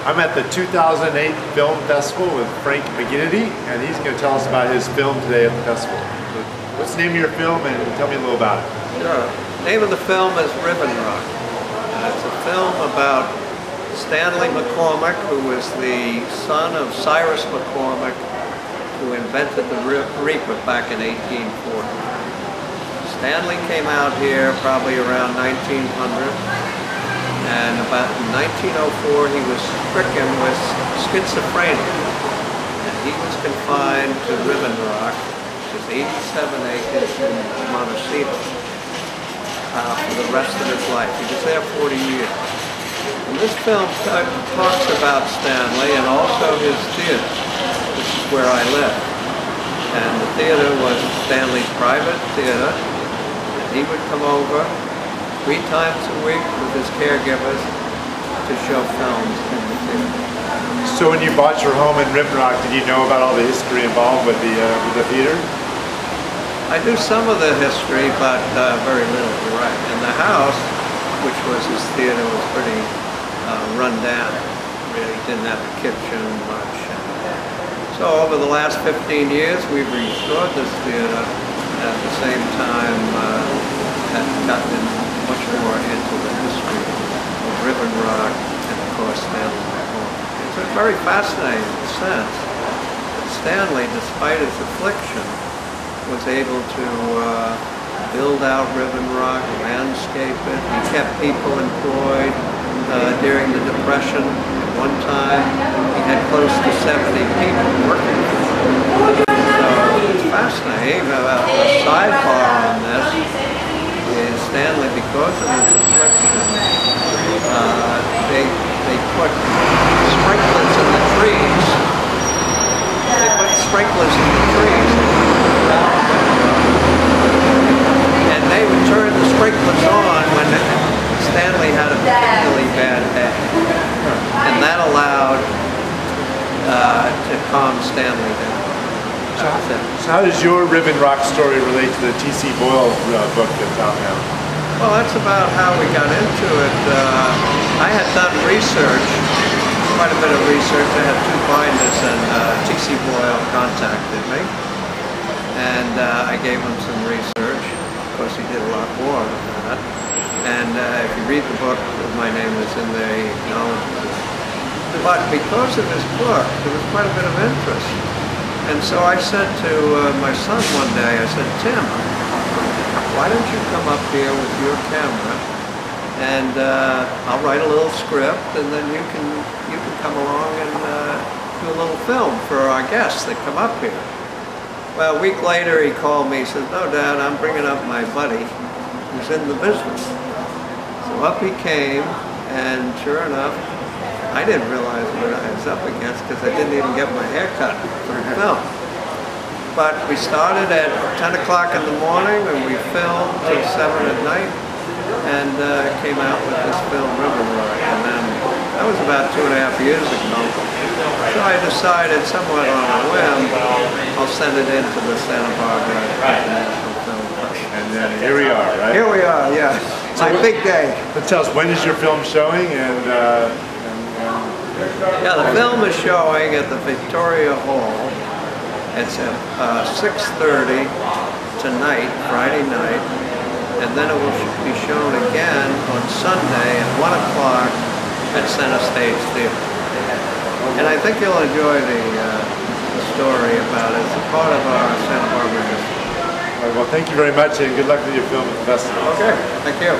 I'm at the 2008 Film Festival with Frank McGinity, and he's going to tell us about his film today at the festival. So what's the name of your film, and tell me a little about it? Sure. The name of the film is Ribbon Rock. It's a film about Stanley McCormick, who was the son of Cyrus McCormick, who invented the reaper back in 1840. Stanley came out here probably around 1900, and about 1904 he was stricken with schizophrenia, and he was confined to Ribbon Rock, which is 87 acres in Montecito, for the rest of his life. He was there 40 years. And this film talks about Stanley and also his theater. This is where I lived. And the theater was Stanley's private theater. And he would come over 3 times a week with his caregivers to show films in the theater. So when you bought your home in Ribbon Rock, did you know about all the history involved with the theater? I knew some of the history, but very little, you're right. And the house, which was his theater, was pretty run down. Really didn't have a kitchen much. So over the last 15 years, we've restored this theater. At the same time, have gotten much more into the history of Ribbon Rock and, of course, Stanley McCormick. It's a very fascinating sense that Stanley, despite his affliction, was able to build out Ribbon Rock, landscape it. He kept people employed during the Depression. At one time, he had close to 70 people working for him. So it's fascinating. A sidebar on this is Stanley, because of his affliction, they put sprinklers in the trees. They put sprinklers in the trees. And they would turn the sprinklers on when Stanley had a particularly bad day. And that allowed to calm Stanley down. So how does your Ribbon Rock story relate to the T.C. Boyle book that's out now? Well, that's about how we got into it. I had done research, quite a bit of research. I had 2 binders, and T.C. Boyle contacted me. And I gave him some research. Of course, he did a lot more than that. And if you read the book, my name is in there, he acknowledges it. But because of his book, there was quite a bit of interest. And so I said to my son one day, I said, Tim, why don't you come up here with your camera, and I'll write a little script, and then you can come along and do a little film for our guests that come up here. Well, a week later he called me, he said, no, Dad, I'm bringing up my buddy who's in the business. So up he came, and sure enough, I didn't realize what I was up against because I didn't even get my hair cut for the film. But we started at 10 o'clock in the morning, and we filmed till 7 at night, and came out with this film, Ribbon Rock. And then that was about 2.5 years ago. So I decided, somewhat on a whim, I'll send it into the Santa Barbara International Film Festival. And then here we are, right? Here we are, yeah. It's my big day. Tell us, when is your film showing? Yeah, the film is showing at the Victoria Hall. It's at 6:30 tonight, Friday night, and then it will be shown again on Sunday at 1 o'clock at Center Stage Theater. And I think you'll enjoy the story about it. It's a part of our Santa Barbara history. All right, well, thank you very much, and good luck with your film at the festival. Okay, thank you.